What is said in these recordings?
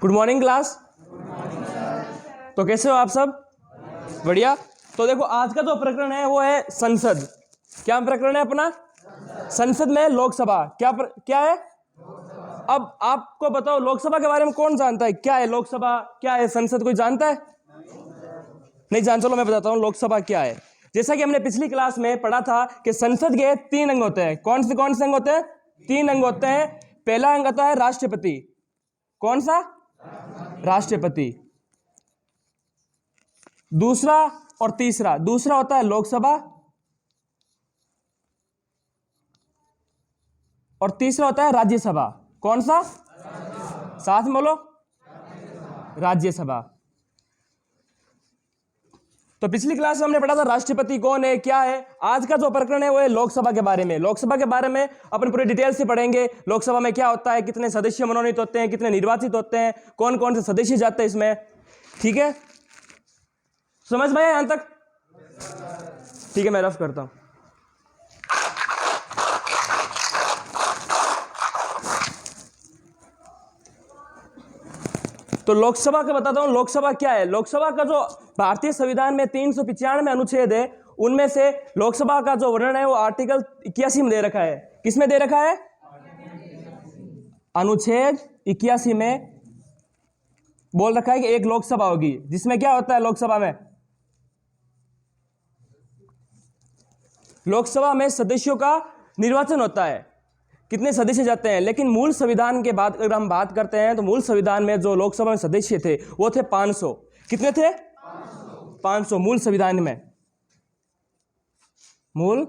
Good morning class. तो कैसे हो आप सब? बढ़िया। तो देखो आज का जो प्रकरण है वो है संसद। क्या प्रकरण है अपना? संसद में लोकसभा। क्या है? अब आपको बताओ लोकसभा के बारे में कौन जानता है? क्या है लोकसभा, क्या है संसद, कोई जानता है? नहीं जान, चलो मैं बताता हूं लोकसभा क्या है। जैसा कि हमने पिछली क्लास में पढ़ा था कि संसद के 3 अंग होते हैं। कौन से अंग होते हैं? 3 अंग होते हैं। पहला अंग आता है राष्ट्रपति। कौन सा? राष्ट्रपति। दूसरा और तीसरा, दूसरा होता है लोकसभा और तीसरा होता है राज्यसभा। कौन सा? साथ में बोलो, राज्यसभा। तो पिछली क्लास में हमने पढ़ा था राष्ट्रपति कौन है, क्या है। आज का जो प्रकरण है वो है लोकसभा के बारे में। लोकसभा के बारे में अपन पूरे डिटेल से पढ़ेंगे। लोकसभा में क्या होता है, कितने सदस्य मनोनीत होते हैं, कितने निर्वाचित होते हैं, कौन कौन से सदस्य जाते हैं इसमें। ठीक है, समझ में आया यहां तक? ठीक है, मैं रफ करता हूं। तो लोकसभा का बताता हूं, लोकसभा क्या है। लोकसभा का जो भारतीय संविधान में 395 अनुच्छेद है, उनमें से लोकसभा का जो वर्णन है वो आर्टिकल 81 में दे रखा है। किसमें दे रखा है? अनुच्छेद 81 में बोल रखा है कि एक लोकसभा होगी, जिसमें क्या होता है लोकसभा में? लोकसभा में सदस्यों का निर्वाचन होता है। कितने सदस्य जाते हैं? लेकिन मूल संविधान के बाद अगर हम बात करते हैं तो मूल संविधान में जो लोकसभा में सदस्य थे वो थे 500। कितने थे? 500 मूल संविधान में। मूल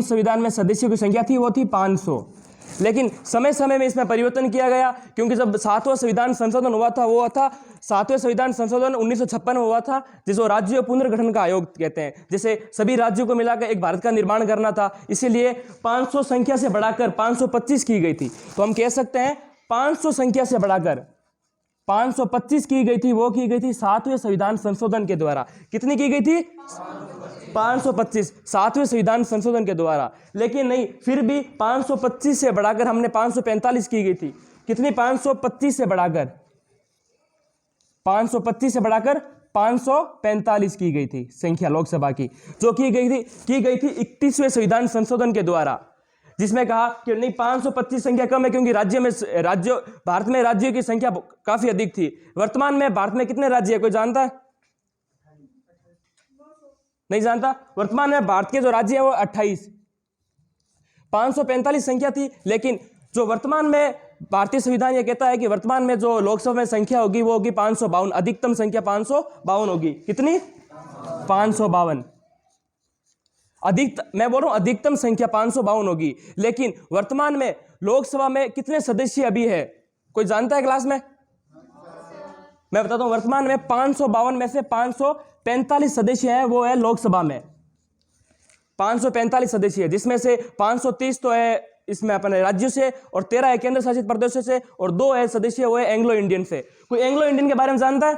संविधान में सदस्यों की संख्या थी वो थी 500। लेकिन समय समय में इसमें परिवर्तन किया गया, क्योंकि जब 7वां संविधान संशोधन हुआ था वो था 7वें संविधान संशोधन 1956 में हुआ था, जिसको राज्य पुनर्गठन का आयोग कहते हैं। जैसे सभी राज्यों को मिलाकर एक भारत का निर्माण करना था, इसीलिए 500 संख्या से बढ़ाकर 525 की गई थी। तो हम कह सकते हैं 500 संख्या से बढ़ाकर 525 की गई थी, वो की गई थी 7वें संविधान संशोधन के द्वारा। कितनी की गई थी? 525 7वें संविधान संशोधन के द्वारा। लेकिन नहीं, फिर भी 525 से बढ़ाकर हमने 545 की गई थी। कितनी? 525 से बढ़ाकर 545 की गई थी संख्या लोकसभा की, जो की गई थी 31वें संविधान संशोधन के द्वारा, जिसमें कहा कि नहीं 525 संख्या कम है, क्योंकि भारत में राज्यों की संख्या काफी अधिक थी। वर्तमान में भारत में कितने राज्य है, कोई जानता है? नहीं जानता। वर्तमान में भारत के जो राज्य है वो 28। 545 संख्या थी, लेकिन जो वर्तमान में भारतीय संविधान ये कहता है कि वर्तमान में जो लोकसभा में संख्या होगी वो होगी 552। अधिकतम संख्या 552 होगी। कितनी? 552। मैं बोल रहा हूं अधिकतम संख्या 552 होगी। लेकिन वर्तमान में लोकसभा में कितने सदस्य अभी है, कोई जानता है क्लास में? मैं बताता हूं, वर्तमान में 552 में से 545 सदस्य हैं, वो है लोकसभा में 545 सदस्य है, जिसमें से 530 तो है इसमें अपने राज्यों से, और 13 है केंद्र शासित प्रदेशों से, और 2 है सदस्य वो है एंग्लो इंडियन से। कोई एंग्लो इंडियन के बारे में जानता है?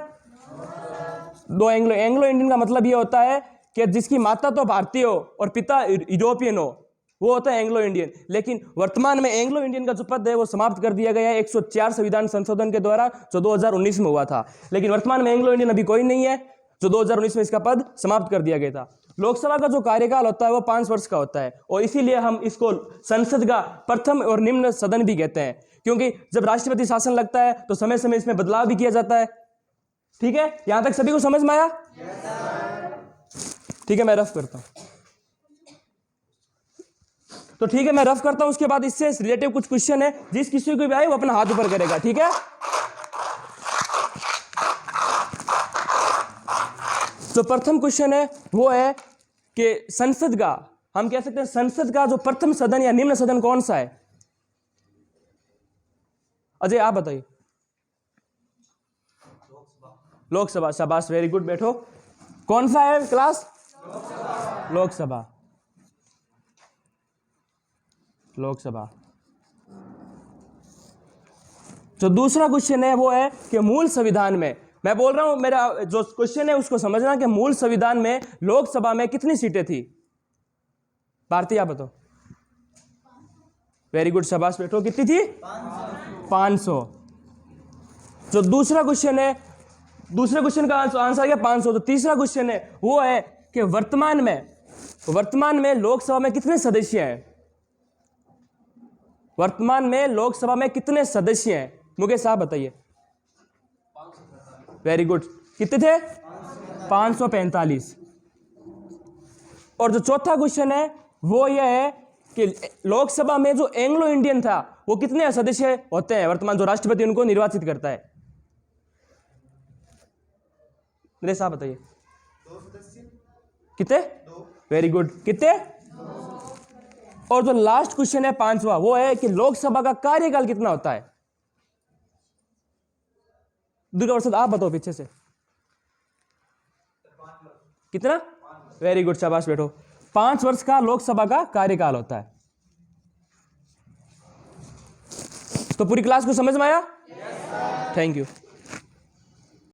2 एंग्लो इंडियन का मतलब ये होता है कि जिसकी माता तो भारतीय हो और पिता यूरोपियन हो, वो होता है एंग्लो इंडियन। लेकिन वर्तमान में एंग्लो इंडियन का जो पद है वो समाप्त कर दिया गया है 104 संविधान संशोधन के द्वारा, जो 2019 में हुआ था। लेकिन वर्तमान में एंग्लो इंडियन अभी कोई नहीं है, जो 2019 में इसका पद समाप्त कर दिया गया था। लोकसभा का जो कार्यकाल होता है वो 5 वर्ष का होता है, और इसीलिए हम इसको संसद का प्रथम और निम्न सदन भी कहते हैं, क्योंकि जब राष्ट्रपति शासन लगता है तो समय समय इसमें बदलाव भी किया जाता है। ठीक है, यहां तक सभी को समझ में आया? ठीक है, मैं रफ करता हूं। तो ठीक है, मैं रफ करता हूं, उसके बाद इससे रिलेटिव कुछ क्वेश्चन है। जिस किसी को भी आए वो अपना हाथ ऊपर करेगा। ठीक है, तो प्रथम क्वेश्चन है वो है कि संसद का, हम कह सकते हैं संसद का जो प्रथम सदन या निम्न सदन कौन सा है? अजय आप बताइए। लोकसभा। शाबाश, वेरी गुड, बैठो। कौन सा है क्लास? लोकसभा। जो दूसरा क्वेश्चन है वो है कि मूल संविधान में, मैं बोल रहा हूं मेरा जो क्वेश्चन है उसको समझना कि मूल संविधान में लोकसभा में कितनी सीटें थी? भारतीय आप बताओ। वेरी गुड, शाबाश बैठो। कितनी थी? 500। जो दूसरा क्वेश्चन है, दूसरे क्वेश्चन का आंसर क्या? 500। तो तीसरा क्वेश्चन है वो है कि वर्तमान में लोकसभा में कितने सदस्य हैं? वर्तमान में लोकसभा में कितने सदस्य हैं? मुकेश साहब बताइए। वेरी गुड, कितने थे? 545। और जो चौथा क्वेश्चन है वो यह है कि लोकसभा में जो एंग्लो इंडियन था वो कितने सदस्य होते हैं? वर्तमान जो राष्ट्रपति उनको निर्वाचित करता है। मेरे साहब बताइए। 2 सदस्य। कितने? 2। वेरी गुड, कितने? 2। और जो लास्ट क्वेश्चन है 5वां, वो है कि लोकसभा का कार्यकाल कितना होता है? दुर्गा प्रसाद आप बताओ पीछे से। 5 वर्ष। कितना? वेरी गुड, शाबाश बैठो। 5 वर्ष का लोकसभा का कार्यकाल होता है। तो पूरी क्लास को समझ में आया? Thank you.